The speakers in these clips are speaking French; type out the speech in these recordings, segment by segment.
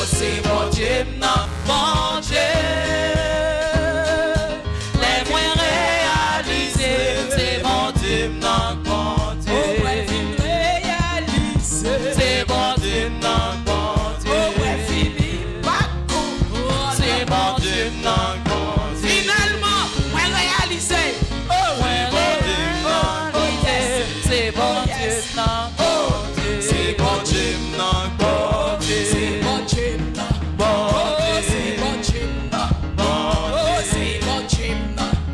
c'est bon Dieu, bon Dieu. Les moyens réalisés, c'est bon Dieu, bon Dieu. C'est bon Dieu, bon Dieu. C'est bon Dieu, bon Dieu. Finalement, moi réalisé. C'est bon Dieu, bon Dieu. C'est bon Dieu, bon Dieu. C'est bon Dieu, bon Dieu. C'est bon Dieu, bon Dieu. C'est bon Dieu,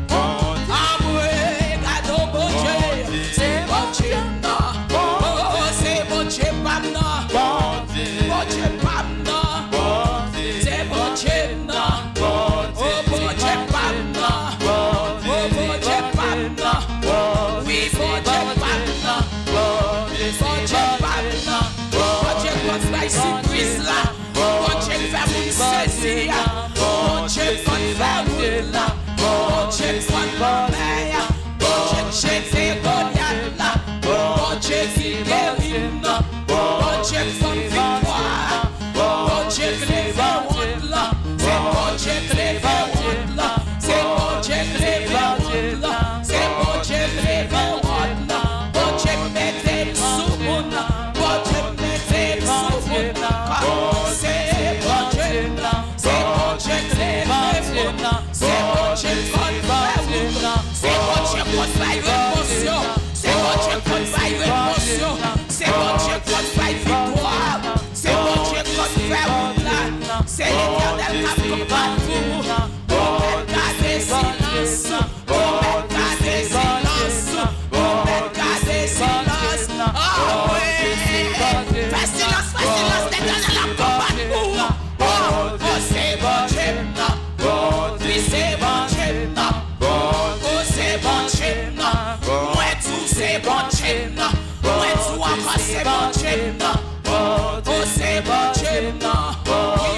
bon Dieu. Amoureux, gâteau, bon Dieu. C'est bon Dieu, c'est bon Dieu, pardon. Bon Dieu, pardon. C'est bon Dieu, bon Dieu, pardon. Oh, bon Dieu, pardon. Oui, bon Dieu, pardon. Bon Dieu, pardon. Bon Dieu, quand va surprise là. Bon Dieu, fait mon saisir. Bon Dieu, quand va mon là. Bon Dieu, quand va bon Dieu, j'ai Goliath là. Bon Dieu, qui guérit. Bon Dieu, comme victoire. Bon Dieu, qui lève honte là. C'est bon Dieu, qui lève honte là. C'est bon Dieu, qui lève honte là. C'est bon Dieu, qui lève honte là. Bon Dieu, mettez sous mon là. Bon Dieu, mettez sous mon là. C'est bon Dieu là. C'est bon Dieu, qui lève honte là. C'est bon Dieu, qui lève honte là. C'est bon Dieu, qui lève émotion. C'est bon Dieu, qui lève émotion. C'est bon Dieu, qui lève victoire. C'est bon Dieu, qui lève honte là. C'est l'Éternel qui combat tout. Pour garder silence. Pour garder silence. Pour garder silence. Ah oui. Fais silence, l'Éternel a combattu tout. Oh, c'est bon Dieu. Oui, c'est bon Dieu. Oh, c'est bon Dieu. Moi tout, c'est bon Dieu. Moi tout encore, c'est bon Dieu. Oh, c'est bon Dieu.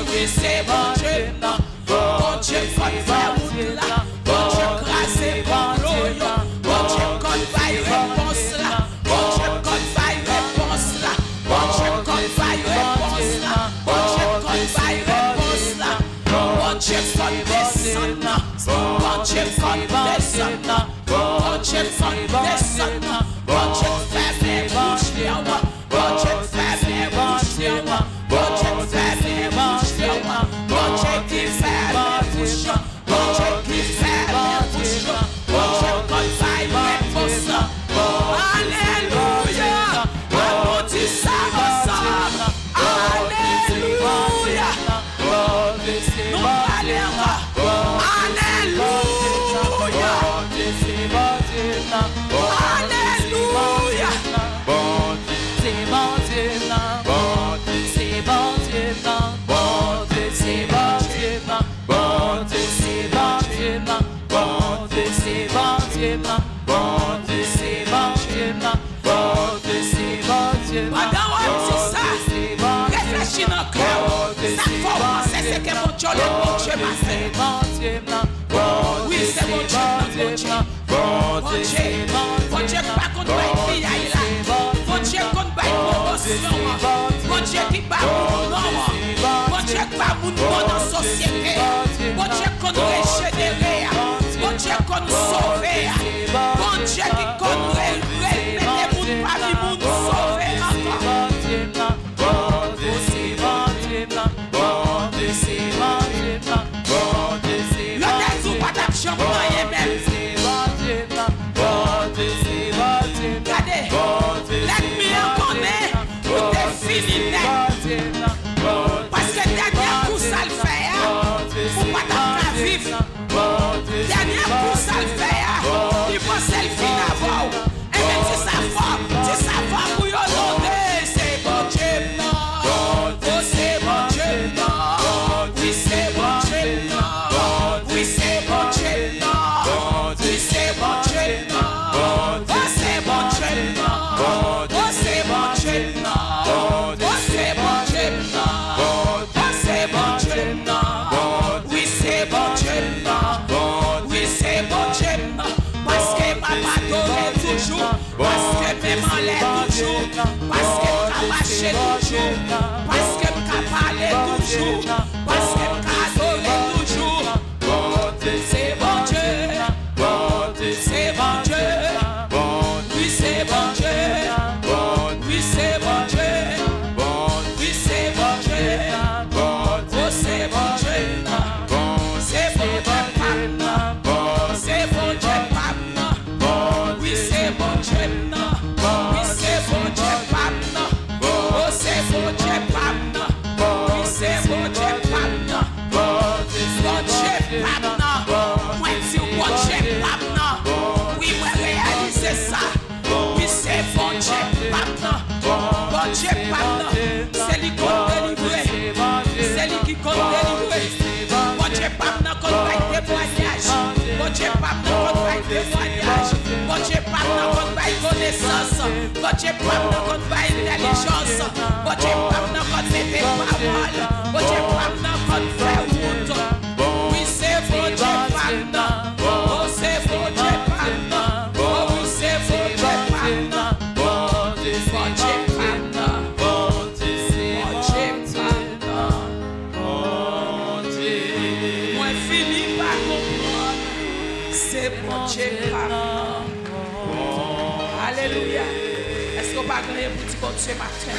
Oui, c'est bon Dieu. Bon Dieu, quand va route là. Bon Dieu, grâce bon l'eau. Bon Dieu, quand va réponse là. Bon Dieu, quand va réponse là. Bon Dieu, quand va réponse là. Bon Dieu, quand va réponse là. Bon Dieu, quand descend là. Bon Dieu, quand descend là. Bon Dieu, quand descend là. Bon Dieu, fait mes bouches là. Bon Dieu, fait mes bouches là. Bon Dieu, fait mes bouches là. Bon Dieu, qui fait mes bouches là. Bon Dieu, qui fait mes bouches là. Bon Dieu, quand va réponse là. Alléluia. On dit ça ensemble. Alléluia. Nous allons. Alléluia. Alléluia. C'est bon Dieu, bon Dieu, c'est bon Dieu, bon Dieu, c'est bon Dieu, bon Dieu, c'est bon Dieu, bon Dieu, c'est bon Dieu, bon Dieu, c'est bon Dieu, bon Dieu, c'est bon Dieu. Madame, on dit ça. Réfléchis dans le cœur. Ça faut penser, c'est que mon Dieu, le bon Dieu m'a fait. Bon Dieu, oui, c'est bon Dieu, bon Dieu, bon Dieu, pas qu'on doit être fille là. Bon Dieu, qu'on doit être promotion. Bon Dieu, qui bat mon nom. Bon Dieu, qui bat mon nom dans la société. Bon Dieu, qu'on régénérer. Bon Dieu, qu'on sauver. Bon Dieu, qui qu'on remettre mon parmi mon sauver encore. Bon Dieu, c'est bon Dieu, bon Dieu, c'est bon Dieu, bon Dieu, c'est bon Dieu. Le dessous, pas d'action, rien même. Regardez, let me connaître pour te finir. Parce que dernier coup ça le fait, pour pas t'en vivre. Dernier coup ça le fait, il faut se le finir avant. Et même si ça va pour y demander, c'est bon Dieu, non. Oh, c'est bon Dieu, non. Oui, c'est bon Dieu, non. Oui, c'est bon Dieu, non. Oui, c'est bon Dieu, non. Oh, c'est bon Dieu, non. Oh, c'est bon Dieu, non. Oh, c'est bon Dieu, non. Oh, c'est bon Dieu, non. Oui, c'est bon Dieu, non. Oui, c'est bon Dieu, non. Parce que papa donne toujours. Parce que maman l'aide toujours. Parce que t'as marché toujours. Parce que t'as Oh, c'est bon Dieu, c'est bon Dieu, c'est bon Dieu, oui, c'est bon Dieu, oui, c'est bon Dieu, oh, c'est bon Dieu, oui, c'est bon Dieu, bon Dieu, moi, si bon Dieu, oui, moi, réaliser ça, oui, c'est bon Dieu, bon Dieu, c'est lui qui compte délivrer, c'est lui qui compte délivrer. Bon Dieu, pas contre les témoignages. Bon Dieu, pas contre les témoignages. Bon Dieu, pas contre les connaissances. Bon Dieu, pas contre l'intelligence. Bon Dieu, pas contre les paroles. Bon Dieu, pas contre faire route. Oui, c'est bon Dieu, pas. Oh, c'est bon Dieu, pas. Oh, oui, c'est bon Dieu, pas. Bon Dieu, pas. C'est bon Dieu. Alléluia. Est-ce qu'on va gagner pour dire bon Dieu matin?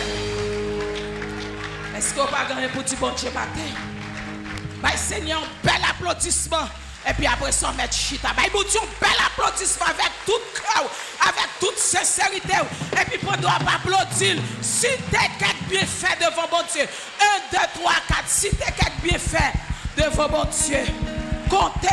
Est-ce qu'on va gagner pour dire bon Dieu matin? Bah, Seigneur, un bel applaudissement. Et puis après ça, on met chita. Bah, bon Dieu, un bel applaudissement avec tout cœur, avec toute sincérité. Et puis pendant qu'on va applaudir, si tu es quelque bien fait devant bon Dieu. 1, 2, 3, 4. Si tu es quelque bien fait devant bon Dieu. Comptez